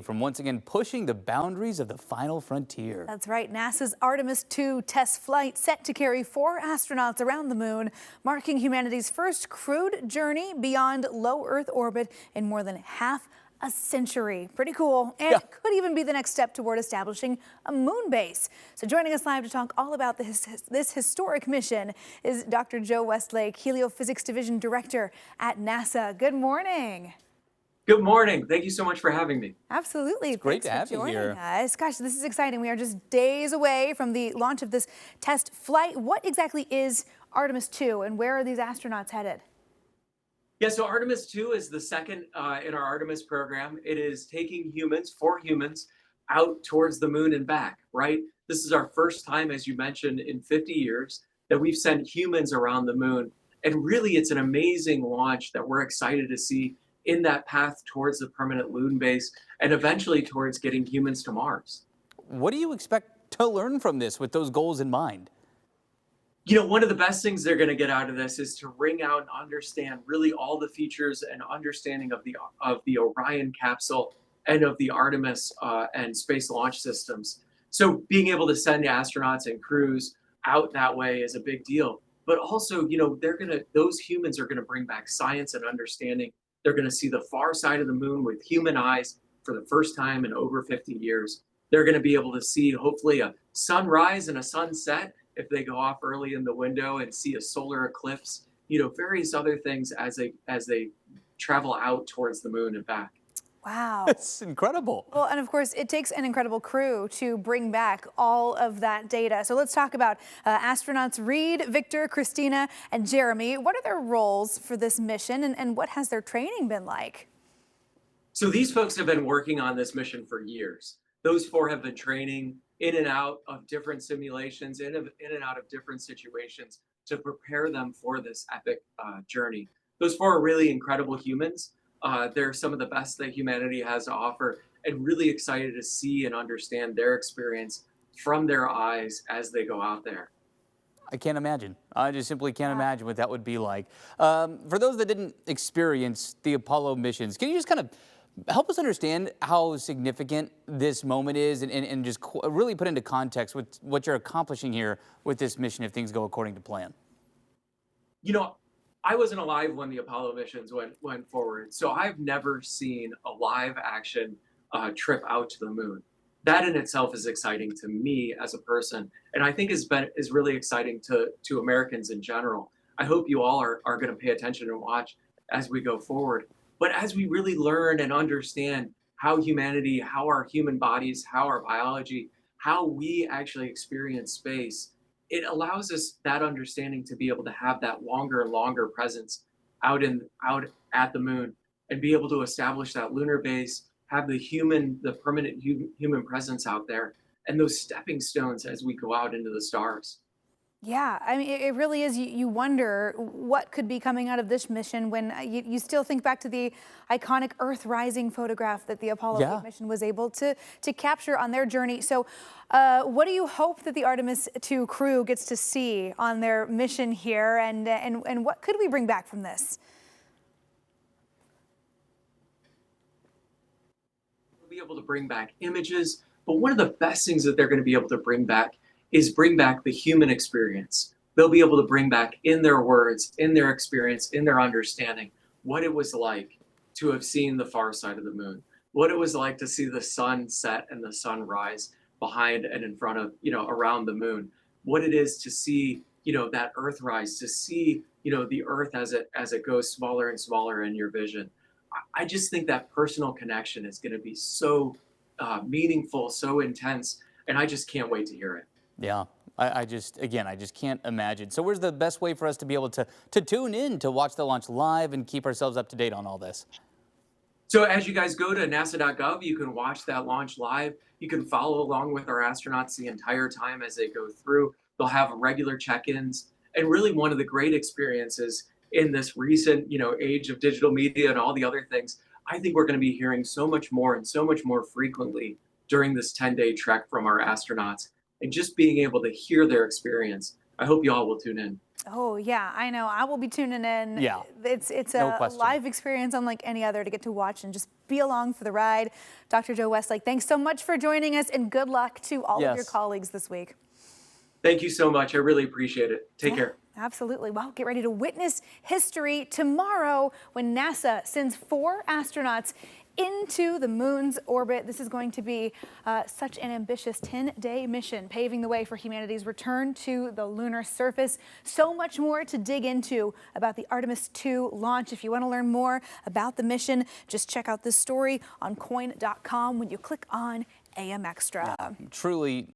from once again pushing the boundaries of the final frontier. That's right. NASA's Artemis II test flight set to carry 4 astronauts around the moon, marking humanity's first crewed journey beyond low Earth orbit in more than half a century. Pretty cool. And Yeah. it could even be the next step toward establishing a moon base. So joining us live to talk all about this historic mission is Dr. Joe Westlake, Heliophysics Division Director at NASA. Good morning. Good morning. Thank you so much for having me. Absolutely. It's great Thanks to have for you joining here. us. Gosh, this is exciting. We are just days away from the launch of this test flight. What exactly is Artemis II, and where are these astronauts headed? Yeah, so Artemis II is the second in our Artemis program. It is taking four humans, out towards the moon and back, right? This is our first time, as you mentioned, in 50 years that we've sent humans around the moon. And really, it's an amazing launch that we're excited to see in that path towards the permanent moon base and eventually towards getting humans to Mars. What do you expect to learn from this with those goals in mind? One of the best things they're going to get out of this is to wring out and understand really all the features and understanding of the Orion capsule and of the Artemis and space launch systems. So being able to send astronauts and crews out that way is a big deal. But also, those humans are gonna bring back science and understanding. They're gonna see the far side of the moon with human eyes for the first time in over 50 years. They're gonna be able to see hopefully a sunrise and a sunset if they go off early in the window and see a solar eclipse, various other things as they travel out towards the moon and back. Wow. It's incredible. Well, and of course, it takes an incredible crew to bring back all of that data. So let's talk about astronauts Reed, Victor, Christina, and Jeremy. What are their roles for this mission, and what has their training been like? So these folks have been working on this mission for years. Those four have been training in and out of different simulations, in and out of different situations to prepare them for this epic journey. Those four are really incredible humans. They're some of the best that humanity has to offer, and really excited to see and understand their experience from their eyes as they go out there. I can't imagine. I just simply can't imagine what that would be like. For those that didn't experience the Apollo missions, can you just kind of help us understand how significant this moment is and just really put into context what you're accomplishing here with this mission if things go according to plan? I wasn't alive when the Apollo missions went forward, so I've never seen a live action trip out to the moon. That in itself is exciting to me as a person, and I think is really exciting to Americans in general. I hope you all are going to pay attention and watch as we go forward. But as we really learn and understand how humanity, how our human bodies, how our biology, how we actually experience space, it allows us that understanding to be able to have that longer and longer presence out at the moon and be able to establish that lunar base, have the permanent human presence out there, and those stepping stones as we go out into the stars. Yeah, I mean, it really is. You wonder what could be coming out of this mission when you still think back to the iconic Earth rising photograph that the Apollo 8 mission was able to capture on their journey. So what do you hope that the Artemis II crew gets to see on their mission here, and what could we bring back from this? We'll be able to bring back images, but one of the best things that they're going to be able to bring back is bring back the human experience. They'll be able to bring back in their words, in their experience, in their understanding, what it was like to have seen the far side of the moon, what it was like to see the sun set and the sun rise behind and in front of, around the moon, what it is to see, that Earth rise, to see, the Earth as it goes smaller and smaller in your vision. I just think that personal connection is going to be so meaningful, so intense, and I just can't wait to hear it. Yeah, I just can't imagine. So where's the best way for us to be able to tune in to watch the launch live and keep ourselves up to date on all this? So as you guys go to nasa.gov, you can watch that launch live. You can follow along with our astronauts the entire time as they go through. They'll have regular check-ins. And really one of the great experiences in this recent, age of digital media and all the other things, I think we're going to be hearing so much more and so much more frequently during this 10-day trek from our astronauts. And just being able to hear their experience I hope you all will tune in. Oh yeah, I know. I will be tuning in. Yeah, It's no a question. live experience unlike any other to get to watch and just be along for the ride. Dr. Joe Westlake, thanks so much for joining us, and good luck to all of your Yes. colleagues this week. Thank you so much. I really appreciate it. Take care. Absolutely. Well, get ready to witness history tomorrow when NASA sends 4 astronauts into the moon's orbit. This is going to be such an ambitious 10-day mission, paving the way for humanity's return to the lunar surface. So much more to dig into about the Artemis II launch. If you want to learn more about the mission, just check out this story on coin.com when you click on AM Extra. Truly